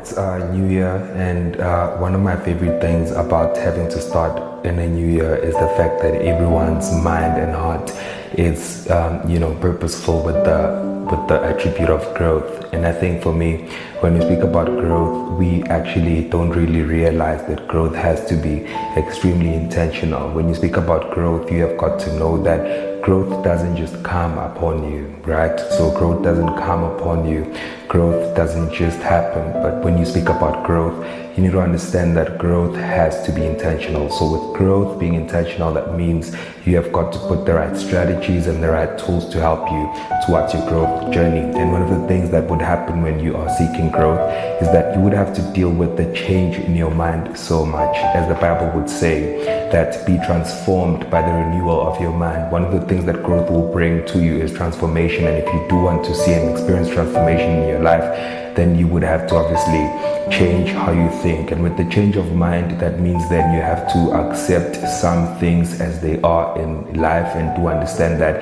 It's a new year, and one of my favorite things about having to start in a new year is the fact that everyone's mind and heart is, purposeful with the attribute of growth. And I think for me, when we speak about growth, we actually don't really realize that growth has to be extremely intentional. When you speak about growth, you have got to know that growth doesn't just come upon you, right? So growth doesn't come upon you. Growth doesn't just happen. But when you speak about growth, you need to understand that growth has to be intentional. So with growth being intentional, that means you have got to put the right strategies and the right tools to help you towards your growth journey. And one of the things that would happen when you are seeking growth is that you would have to deal with the change in your mind so much. As the Bible would say, that be transformed by the renewal of your mind. One of the things that growth will bring to you is transformation. And if you do want to see and experience transformation in your life, then you would have to obviously change how you think. And with the change of mind, that means then you have to accept some things as they are in life and to understand that,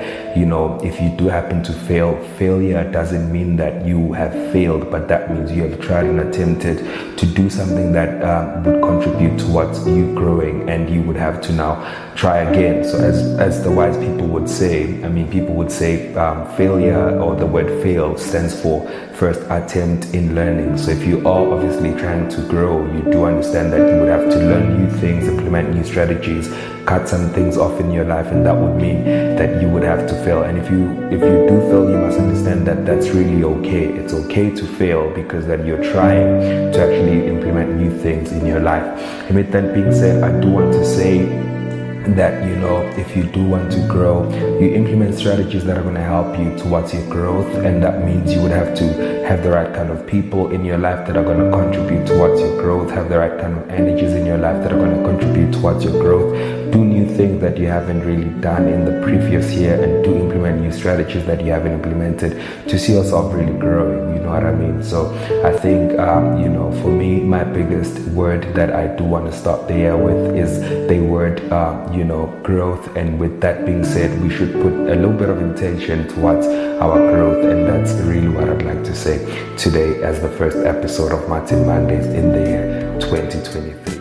if you do happen to fail, failure doesn't mean that you have failed, but that means you have tried and attempted to do something that would contribute towards you growing, and you would have to now try again. So as the wise people would say, failure, or the word fail, stands for first attempt in learning. So if you are obviously trying to grow, you do understand that you would have to learn new things, implement new strategies, cut some things off in your life, and that would mean that you would have to fail. And if you do fail, you must understand that that's really okay. It's okay to fail, because that you're trying to actually implement new things in your life. And with that being said, I do want to say that if you do want to grow, you implement strategies that are going to help you towards your growth, and that means you would have to have the right kind of people in your life that are going to contribute towards your growth, have the right kind of energies in your life that are going to contribute towards your growth, do new things that you haven't really done in the previous year, and do implement new strategies that you haven't implemented to see yourself really growing. You know what I mean? So I think for me, my biggest word that I do want to start the year with is the word growth. And with that being said, we should put a little bit of intention towards our growth, and that's really what I'd like to say today as the first episode of Martin Mondays in the year 2023.